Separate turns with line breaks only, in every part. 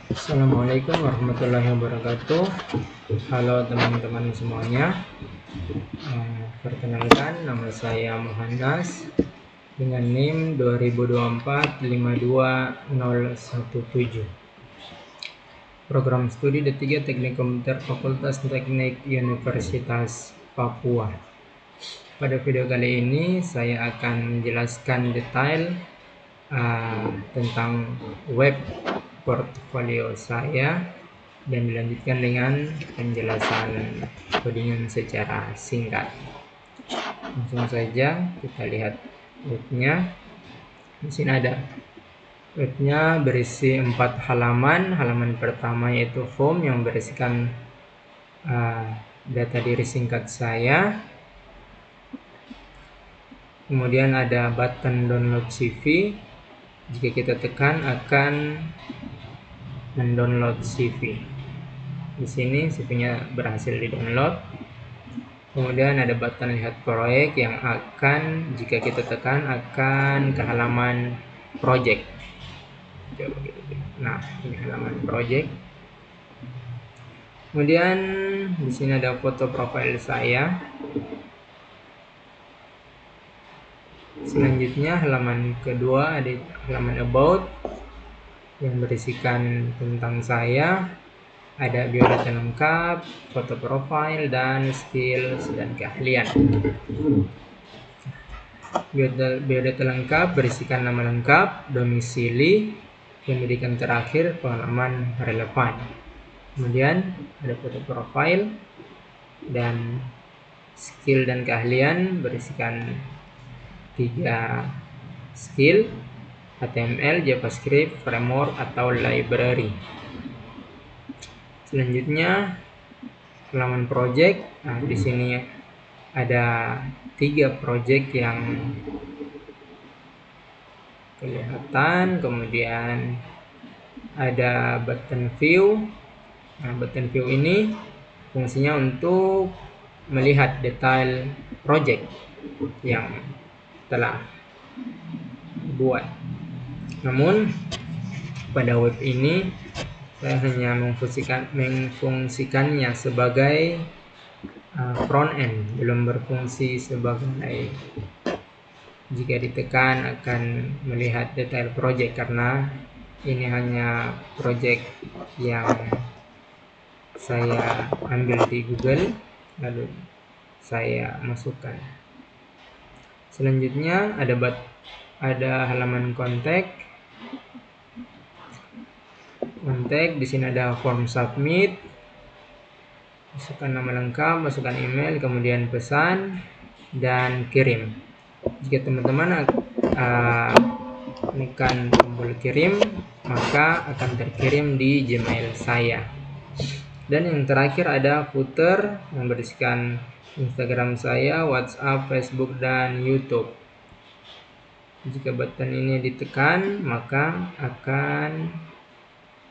Assalamualaikum warahmatullahi wabarakatuh. Halo teman-teman semuanya. Perkenalkan, nama saya Muhannas dengan NIM 2024-52017. Program studi D3 Teknik Komputer Fakultas Teknik Universitas Papua. Pada video kali ini saya akan menjelaskan detail tentang web portfolio saya dan dilanjutkan dengan penjelasan codingan secara singkat. Langsung saja kita lihat webnya. Di sini ada webnya berisi 4 halaman. Halaman pertama yaitu home yang berisikan data diri singkat saya. Kemudian ada button download CV. Jika kita tekan akan mendownload CV. Di sini CV-nya berhasil di-download. Kemudian ada button lihat proyek yang akan jika kita tekan akan ke halaman project. Nah, ini halaman project. Kemudian di sini ada foto profil saya. Selanjutnya halaman kedua ada halaman about yang berisikan tentang saya. Ada biodata lengkap, foto profil, dan skills dan keahlian. Biodata lengkap berisikan nama lengkap, domisili, pendidikan terakhir, pengalaman relevan. Kemudian ada foto profil dan skill dan keahlian berisikan 3 skill: HTML, JavaScript, framework atau library. Selanjutnya halaman project. Nah, di sini ada 3 project yang kelihatan. Kemudian ada button view. Nah, button view ini fungsinya untuk melihat detail project yang telah dibuat. Namun pada web ini saya hanya memfungsikannya sebagai front end, belum berfungsi sebagai jika ditekan akan melihat detail project, karena ini hanya project yang saya ambil di Google lalu saya masukkan. Selanjutnya ada halaman kontak. Di sini ada form submit. Masukkan nama lengkap, masukkan email, kemudian pesan dan kirim. Jika teman-teman tekan tombol kirim, maka akan terkirim di Gmail saya. Dan yang terakhir ada footer yang berisikan Instagram saya, WhatsApp, Facebook, dan YouTube. Jika button ini ditekan, maka akan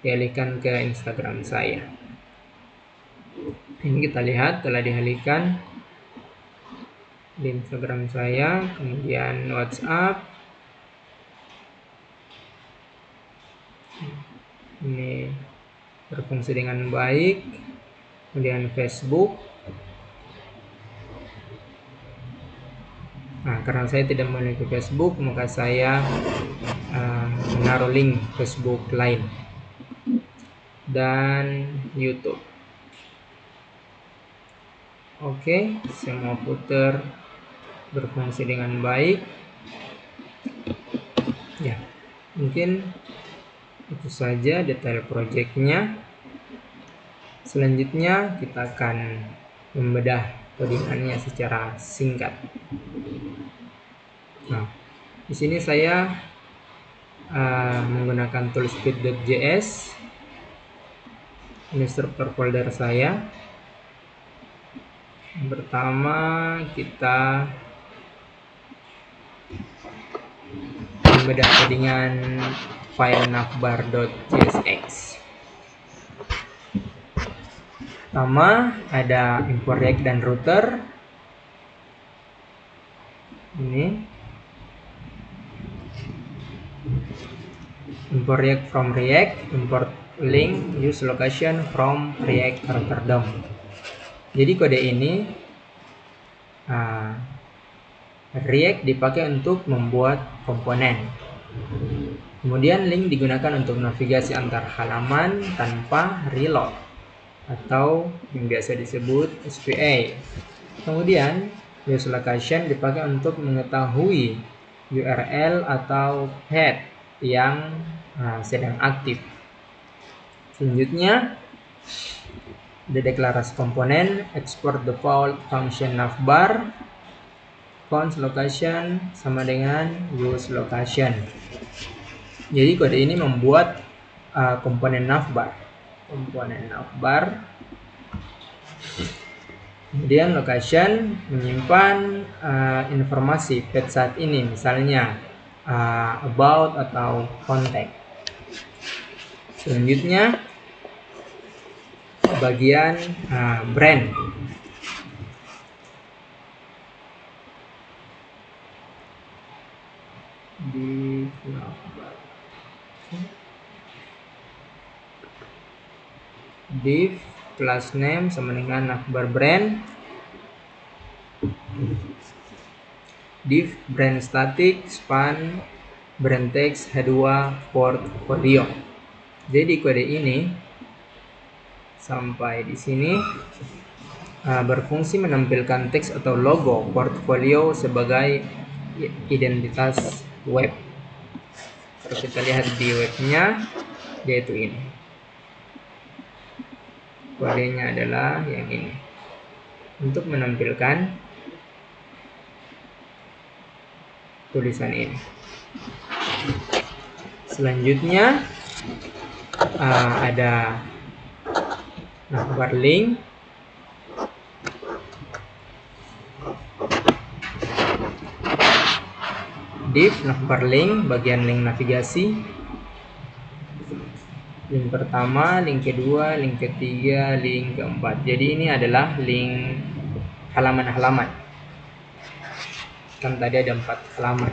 dialihkan ke Instagram saya. Ini kita lihat telah dialihkan di Instagram saya, kemudian WhatsApp. Ini berfungsi dengan baik. Kemudian Facebook. Nah, karena saya tidak memiliki Facebook, maka saya menaruh link Facebook lain dan YouTube. Oke, semua footer berfungsi dengan baik. Ya, mungkin itu saja detail projectnya. Selanjutnya kita akan membedah codingannya secara singkat. Nah, di sini saya menggunakan toolspeed.js. Ini struktur folder saya. Yang pertama kita membedah codingan file navbar.csx. Pertama ada import React dan router. Ini import React from React, import link use location from React Rotterdam. Jadi kode ini React dipakai untuk membuat komponen. Kemudian link digunakan untuk navigasi antar halaman tanpa reload atau yang biasa disebut SPA. Kemudian use location dipakai untuk mengetahui URL atau path yang sedang aktif. Selanjutnya the deklarasi komponen export default function navbar const location sama dengan use location. Jadi kode ini membuat komponen navbar. Kemudian location menyimpan informasi path saat ini, misalnya about atau contact. Selanjutnya bagian brand. Div class name sama dengan navbar brand. Div brand static span brand text H2 portfolio. Jadi kode ini sampai di sini berfungsi menampilkan teks atau logo portfolio sebagai identitas web. Kalau kita lihat di webnya, yaitu ini. Kodenya adalah yang ini. Untuk menampilkan tulisan ini. Selanjutnya ada navbar link. Div navbar link, bagian link navigasi. Link pertama, link kedua, link ketiga, link keempat. Jadi ini adalah link halaman-halaman. Kan tadi ada 4 halaman.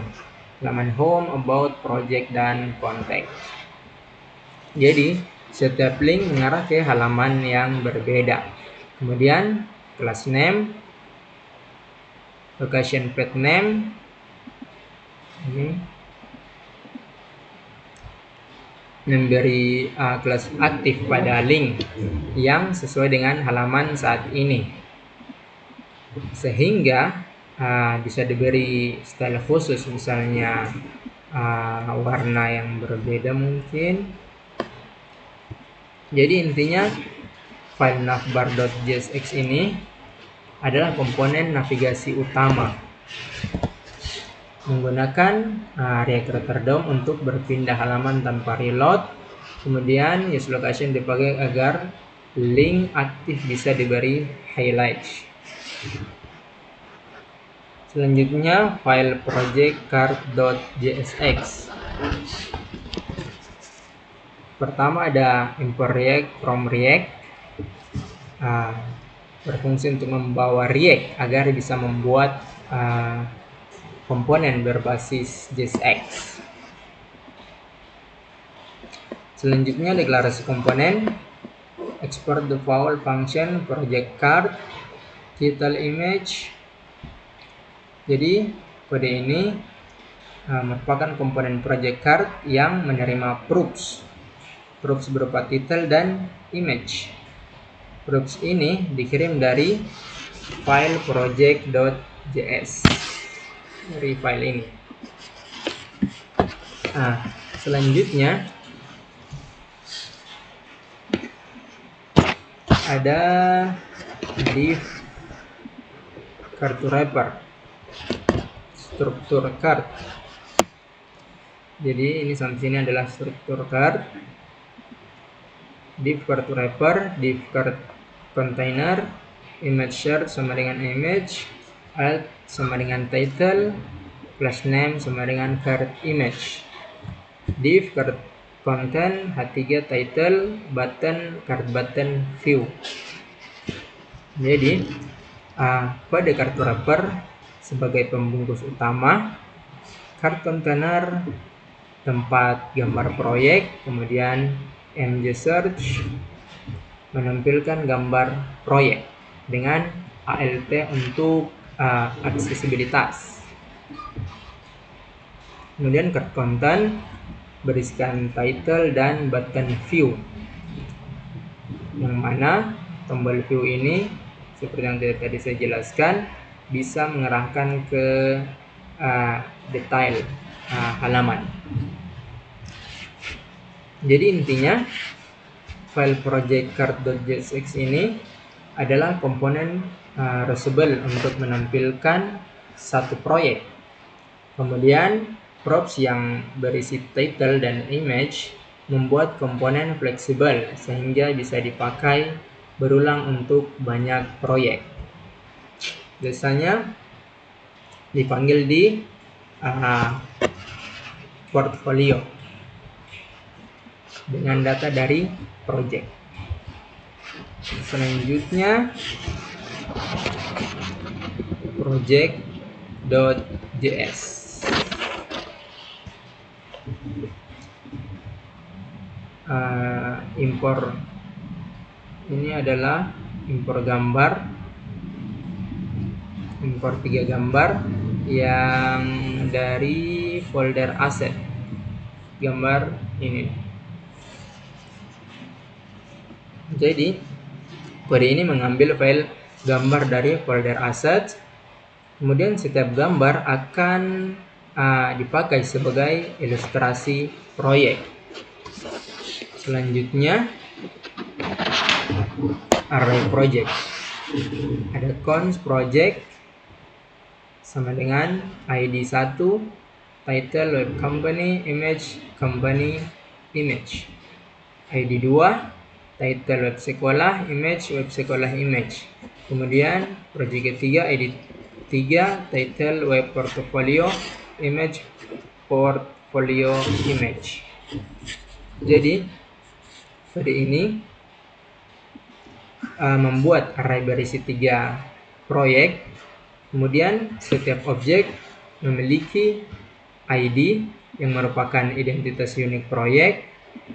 Halaman home, about, project, dan contact. Jadi setiap link mengarah ke halaman yang berbeda. Kemudian class name, location path name, ini memberi kelas aktif pada link yang sesuai dengan halaman saat ini, sehingga bisa diberi style khusus, misalnya warna yang berbeda mungkin. Jadi intinya file navbar.jsx ini adalah komponen navigasi utama menggunakan React Rotterdam untuk berpindah halaman tanpa reload. Kemudian use location dipakai agar link aktif bisa diberi highlight. Selanjutnya file project card.jsx. Pertama ada import React from React, berfungsi untuk membawa React agar bisa membuat komponen berbasis JSX. Selanjutnya deklarasi komponen export default function project card title image. Jadi kode ini merupakan komponen project card yang menerima proofs berupa title dan image. Proofs ini dikirim dari file project.js, dari file ini. Selanjutnya ada div kartu wrapper, struktur card. Jadi ini sampai sini adalah struktur card. Div kartu wrapper, div card container, image share sama dengan image, alt sama dengan title, class name sama dengan card image. Div card content, H3 title, button, card button, view. Jadi kode kartu wrapper sebagai pembungkus utama, card container tempat gambar proyek, kemudian MJ Search menampilkan gambar proyek dengan ALT untuk aksesibilitas. Kemudian card content berisikan title dan button view, yang mana tombol view ini seperti yang tadi saya jelaskan bisa mengarahkan ke detail halaman. Jadi intinya file project card.jsx ini adalah komponen reusable untuk menampilkan satu proyek. Kemudian props yang berisi title dan image membuat komponen fleksibel sehingga bisa dipakai berulang untuk banyak proyek. Biasanya dipanggil di portfolio dengan data dari project. Selanjutnya project.js. Impor ini adalah impor gambar, impor 3 gambar yang dari folder asset. Gambar ini. Jadi kode ini mengambil file gambar dari folder asset, kemudian setiap gambar akan dipakai sebagai ilustrasi proyek. Selanjutnya array project. Ada const project sama dengan ID 1, title web company, image company, image. ID 2, title web sekolah, image web sekolah, image. Kemudian project ketiga ID 3, title web portfolio, image portfolio, image. Jadi kode ini membuat array berisi 3 proyek. Kemudian setiap objek memiliki ID yang merupakan identitas unik proyek,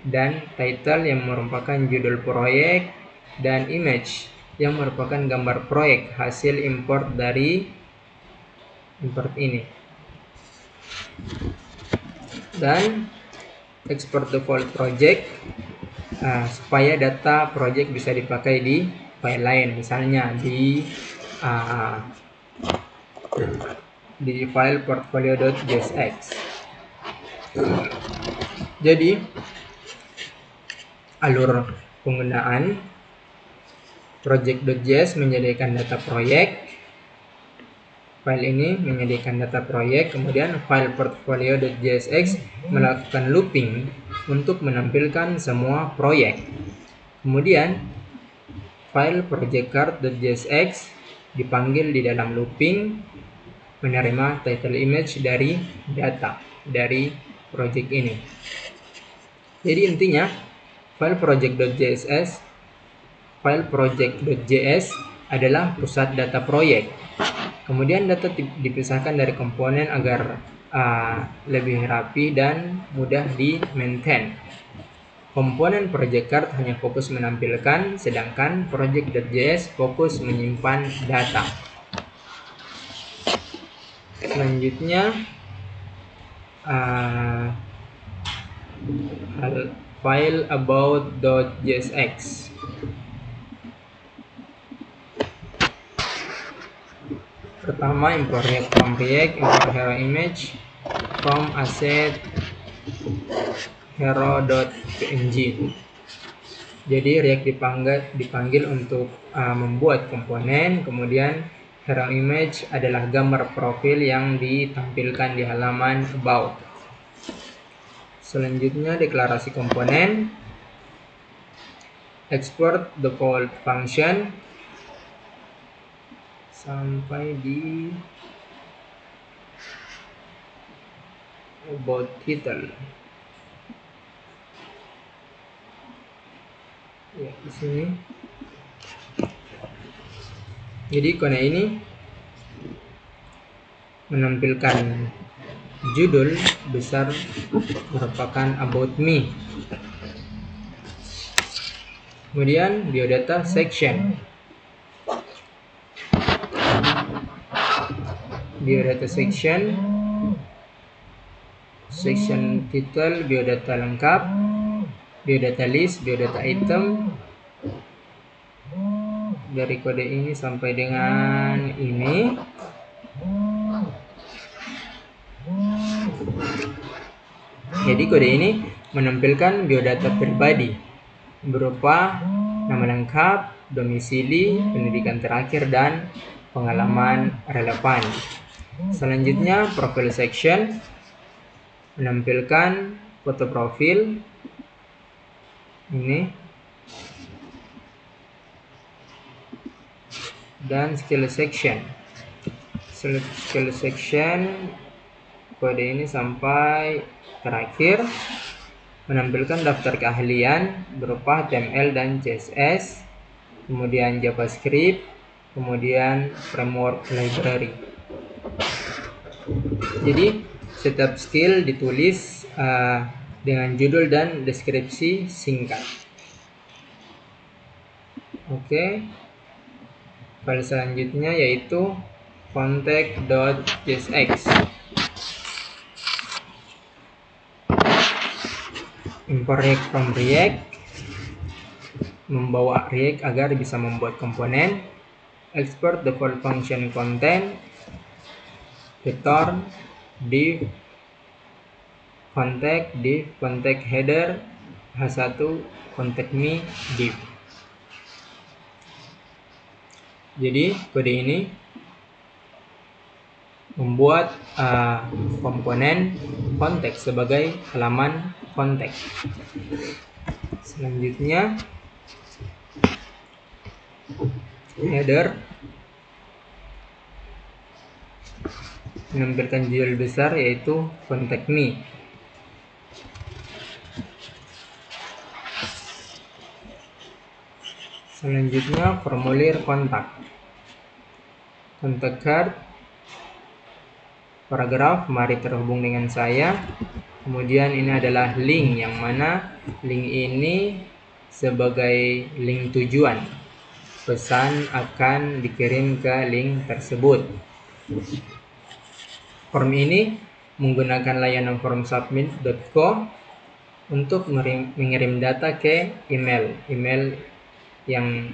dan title yang merupakan judul proyek, dan image yang merupakan gambar proyek hasil import dari import ini. Dan export default project supaya data project bisa dipakai di file lain, misalnya di file portfolio.jsx. Jadi alur penggunaan project.js menyediakan data proyek, file ini menyediakan data proyek, kemudian file portfolio.jsx melakukan looping untuk menampilkan semua proyek. Kemudian file project.card.jsx dipanggil di dalam looping menerima title image dari data dari project ini. Jadi intinya file project.js adalah pusat data proyek. Kemudian data dipisahkan dari komponen agar lebih rapi dan mudah di-maintain. Komponen project card hanya fokus menampilkan, sedangkan project.js fokus menyimpan data. Selanjutnya file about.jsx. Pertama, import React from React, import hero image from asset hero.png. Jadi React dipanggil untuk membuat komponen, kemudian hero image adalah gambar profil yang ditampilkan di halaman about. Selanjutnya deklarasi komponen, export default function sampai di about title. Ya, di sini. Jadi kode ini menampilkan judul besar merupakan about me. Kemudian biodata section. Biodata section title biodata lengkap, biodata list, biodata item. Dari kode ini sampai dengan ini. Jadi kode ini menampilkan biodata pribadi berupa nama lengkap, domisili, pendidikan terakhir, dan pengalaman relevan. Selanjutnya profile section menampilkan foto profil ini dan skill section. Skill section kode ini sampai terakhir menampilkan daftar keahlian berupa HTML dan CSS, kemudian JavaScript, kemudian framework library. Jadi setiap skill ditulis dengan judul dan deskripsi singkat. Oke. File selanjutnya yaitu contact.jsx. Import React from React, membawa React agar bisa membuat komponen. Export default function content, return div contact, div contact header, h1 contact me div. Jadi kode ini membuat komponen kontak sebagai halaman kontak. Selanjutnya header menampilkan judul besar yaitu contact me. Selanjutnya formulir kontak, kontak card, paragraf mari terhubung dengan saya. Kemudian ini adalah link, yang mana link ini sebagai link tujuan, pesan akan dikirim ke link tersebut. Form ini menggunakan layanan formsubmit.co untuk mengirim data ke email yang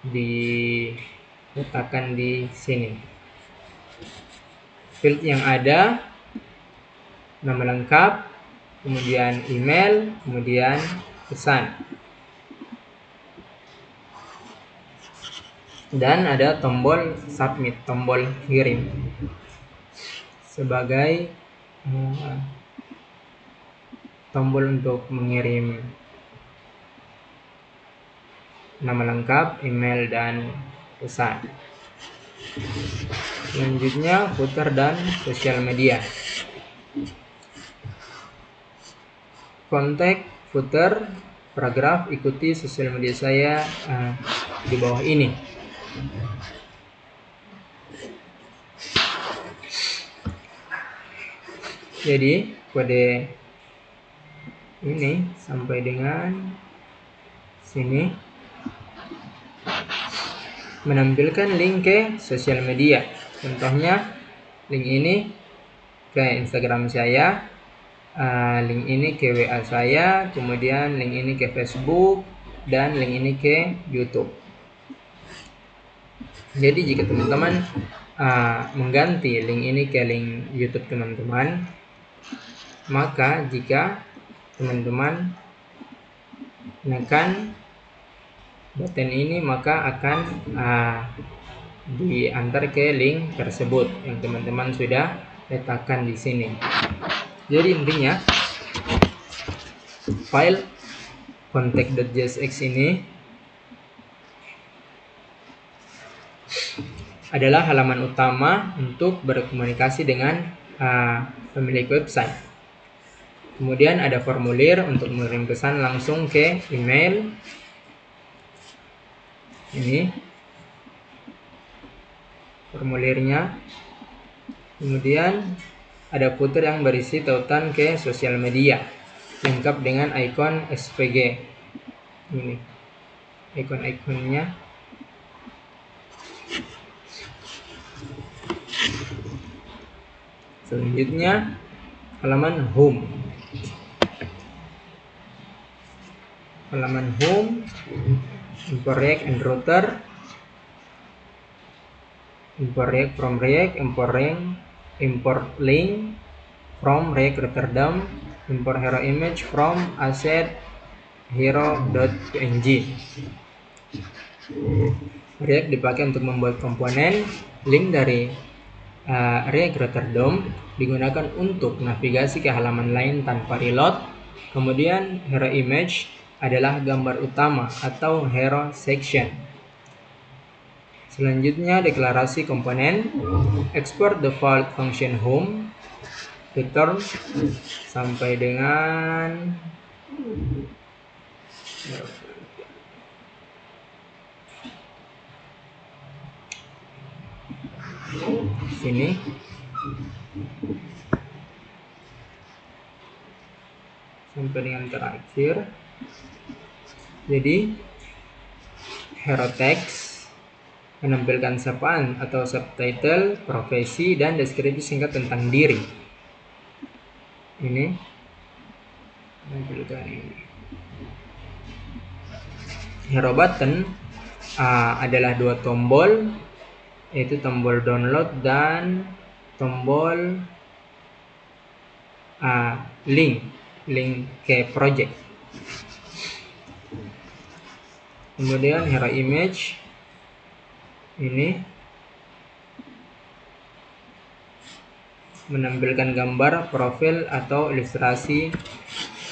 diletakkan di sini. Field yang ada nama lengkap, kemudian email, kemudian pesan, dan ada tombol submit, tombol kirim sebagai tombol untuk mengirim nama lengkap, email, dan pesan. Selanjutnya footer dan sosial media. Kontak, footer, paragraf, ikuti sosial media saya di bawah ini. Jadi kode ini sampai dengan sini menampilkan link ke sosial media. Contohnya link ini ke Instagram saya, link ini ke WA saya, kemudian link ini ke Facebook, dan link ini ke YouTube. Jadi jika teman-teman mengganti link ini ke link YouTube teman-teman, maka jika teman-teman menekan button ini, maka akan diantar ke link tersebut yang teman-teman sudah letakkan di sini. Jadi intinya file contact.jsx ini adalah halaman utama untuk berkomunikasi dengan pemilik website. Kemudian ada formulir untuk mengirim pesan langsung ke email. Ini formulirnya. Kemudian ada footer yang berisi tautan ke sosial media lengkap dengan ikon SVG ini. icon-iconnya. Selanjutnya halaman home. Import React and router, import React from React, import link from React Rotterdam, import hero image from asset hero.png. React dipakai untuk membuat komponen. Link dari React Rotterdam digunakan untuk navigasi ke halaman lain tanpa reload. Kemudian hero image adalah gambar utama atau hero section. Selanjutnya deklarasi komponen. Export default function home, return sampai dengan sini. Sampai dengan terakhir. Jadi hero text menampilkan sapaan atau subtitle, profesi, dan deskripsi singkat tentang diri. Ini menampilkan ini. Hero button adalah dua tombol, yaitu tombol download dan tombol link ke project. Kemudian hero image ini menampilkan gambar profil atau ilustrasi,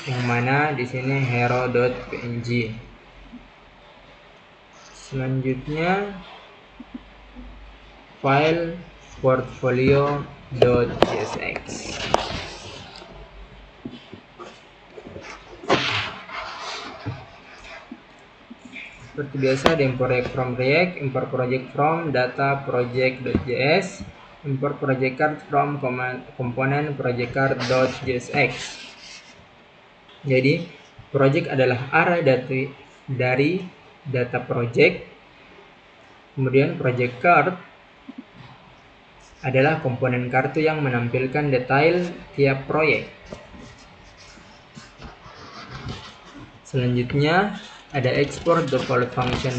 yang mana di sini hero.png. Selanjutnya file portfolio.jsx. Seperti biasa, di import React from React, import project from data project.js, import project card from komponen project card.jsx. Jadi project adalah array dari data project, kemudian project card adalah komponen kartu yang menampilkan detail tiap proyek. Selanjutnya ada export default function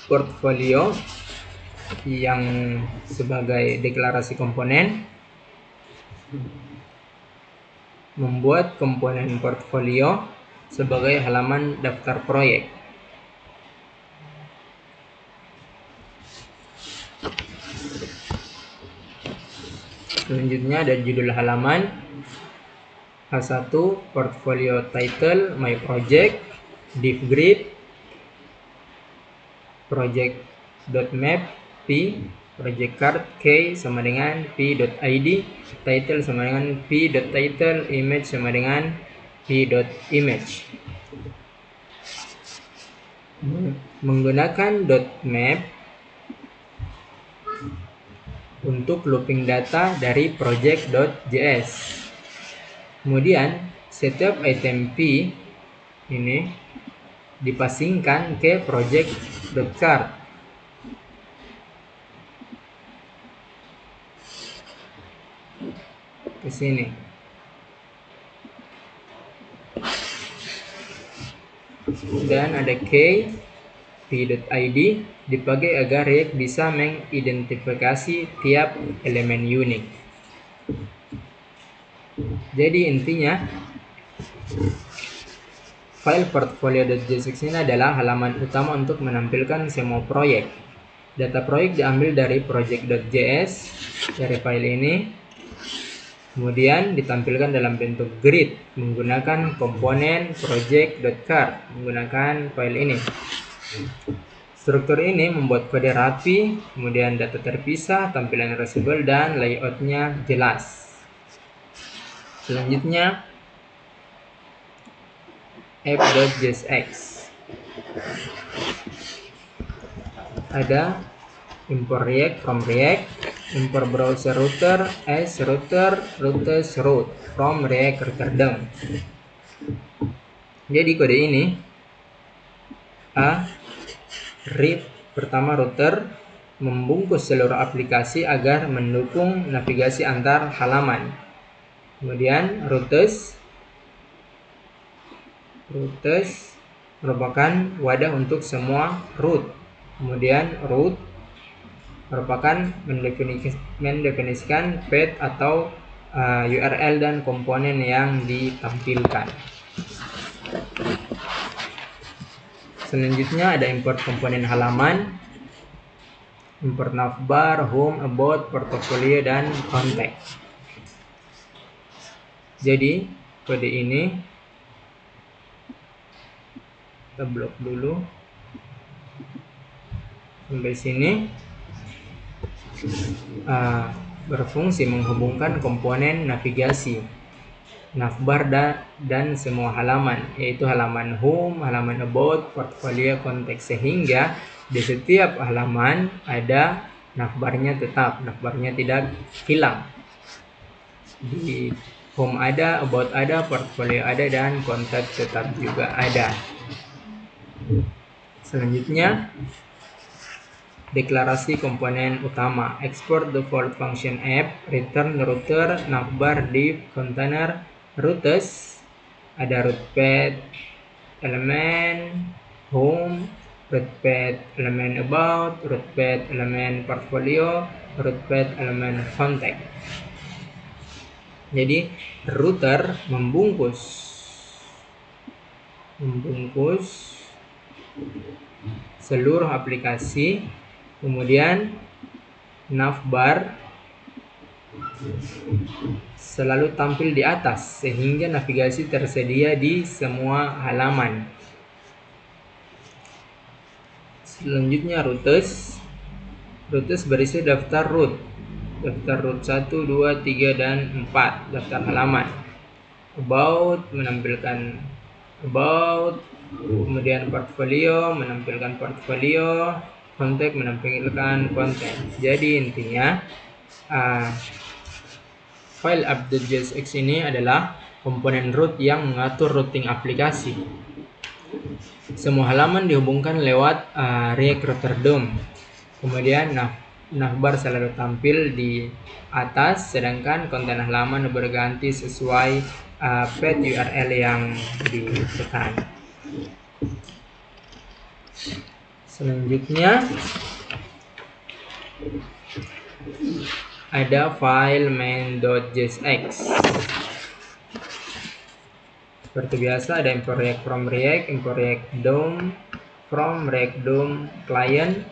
portfolio yang sebagai deklarasi komponen. Membuat komponen portfolio sebagai halaman daftar proyek. Selanjutnya ada judul halaman. H1 portfolio title my project, div grid, project.map p, project card k sama dengan p.id, title sama dengan p.title, image sama dengan p.image. Menggunakan .map untuk looping data dari project.js. Kemudian setiap item P ini dipasingkan ke project.card. Ke sini. Dan ada key p.id dipakai agar React bisa mengidentifikasi tiap elemen unik. Jadi intinya file portfolio.jsx ini adalah halaman utama untuk menampilkan semua proyek. Data proyek diambil dari project.js dari file ini, kemudian ditampilkan dalam bentuk grid menggunakan komponen project.card menggunakan file ini. Struktur ini membuat kode rapi, kemudian data terpisah, tampilan reusable, dan layoutnya jelas. Selanjutnya app.jsx. Ada import React from React, import browser router as router routes route from React Rotterdam. Jadi kode ini Pertama, router membungkus seluruh aplikasi agar mendukung navigasi antar halaman. Kemudian routes merupakan wadah untuk semua root. Kemudian root merupakan mendefinisikan path atau URL dan komponen yang ditampilkan. Selanjutnya ada import komponen halaman, import navbar, home, about, portfolio, dan contact. Jadi kode ini kita blok dulu sampai sini. Berfungsi menghubungkan komponen navigasi, navbar dan semua halaman, yaitu halaman home, halaman about, portfolio, contact, sehingga di setiap halaman ada navbarnya tetap, navbarnya tidak hilang. Di home ada, about ada, portfolio ada, dan contact tetap juga ada. Selanjutnya, deklarasi komponen utama, export default function app, return router, navbar, div, container, routes, ada root path, elemen, home, root path, elemen about, root path, elemen portfolio, root path, elemen contact. Jadi router membungkus seluruh aplikasi, kemudian navbar selalu tampil di atas sehingga navigasi tersedia di semua halaman. Selanjutnya routes berisi daftar root 1, 2, 3, dan 4, daftar halaman. About menampilkan about, kemudian portfolio menampilkan portfolio, contact menampilkan contact. Jadi intinya file app.jsx ini adalah komponen root yang mengatur routing aplikasi. Semua halaman dihubungkan lewat React Router DOM. Kemudian navbar selalu tampil di atas, sedangkan konten halaman berganti sesuai path URL yang ditekan. Selanjutnya ada file main.jsx. Seperti biasa ada import React from React, import React DOM from React DOM client.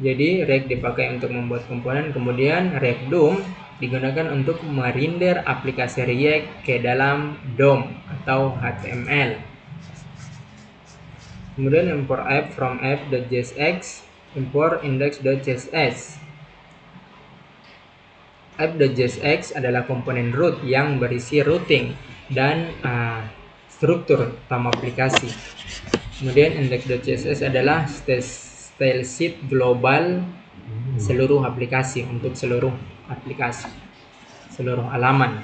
Jadi React dipakai untuk membuat komponen, kemudian React DOM digunakan untuk merender aplikasi React ke dalam DOM atau HTML. Kemudian import app from app.jsx, import index.css. App.jsx adalah komponen root yang berisi routing dan struktur utama aplikasi. Kemudian index.css adalah style sheet global seluruh aplikasi, untuk seluruh aplikasi, seluruh halaman.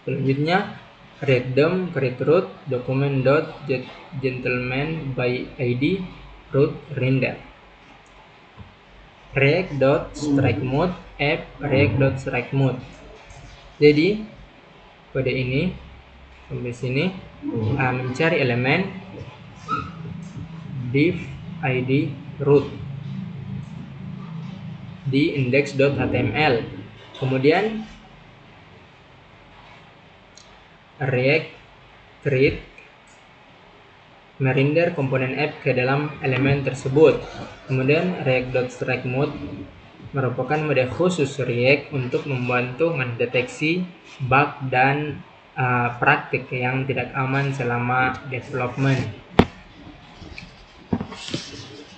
Selanjutnya create DOM, create root, document.gentleman by id, root render. React.strike mode, app react.strike mode. Jadi kode ini sampai sini mencari elemen div id root di index.html. Kemudian React create merender komponen app ke dalam elemen tersebut. Kemudian React.strike mode merupakan mode khusus React untuk membantu mendeteksi bug dan praktik yang tidak aman selama development.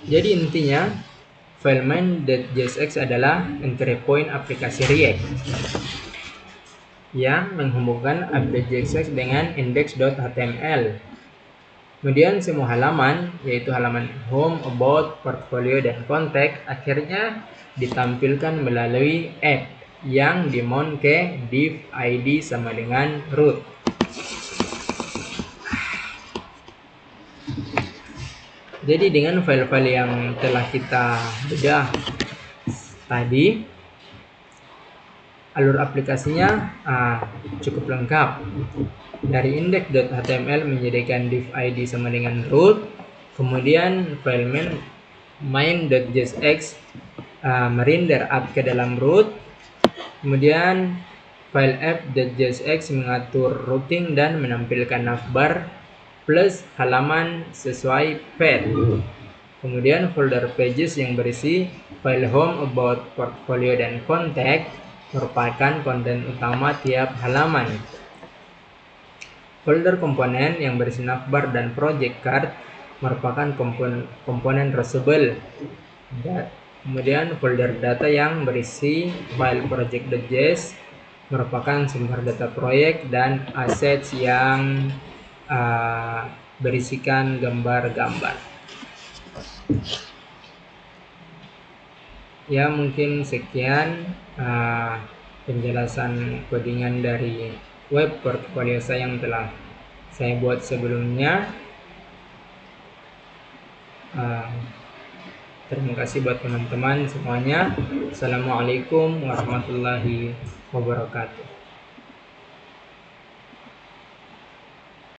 Jadi intinya file main.jsx adalah entry point aplikasi React yang menghubungkan app.jsx dengan index.html. Kemudian semua halaman, yaitu halaman home, about, portfolio, dan contact, akhirnya ditampilkan melalui app yang dimount ke div id sama dengan root. Jadi dengan file-file yang telah kita bedah tadi, alur aplikasinya cukup lengkap. Dari index.html menjadikan div id sama dengan root, kemudian file main.jsx merender up ke dalam root, kemudian file app.jsx mengatur routing dan menampilkan navbar plus halaman sesuai path. Kemudian folder pages yang berisi file home, about, portfolio, dan contact merupakan konten utama tiap halaman. Folder komponen yang berisi navbar dan project card merupakan komponen reusable. Kemudian folder data yang berisi file project.js merupakan sumber data proyek dan assets yang berisikan gambar-gambar. Ya, mungkin sekian penjelasan codingan dari web portfolio saya yang telah saya buat sebelumnya. Terima kasih buat teman-teman semuanya. Assalamualaikum warahmatullahi wabarakatuh.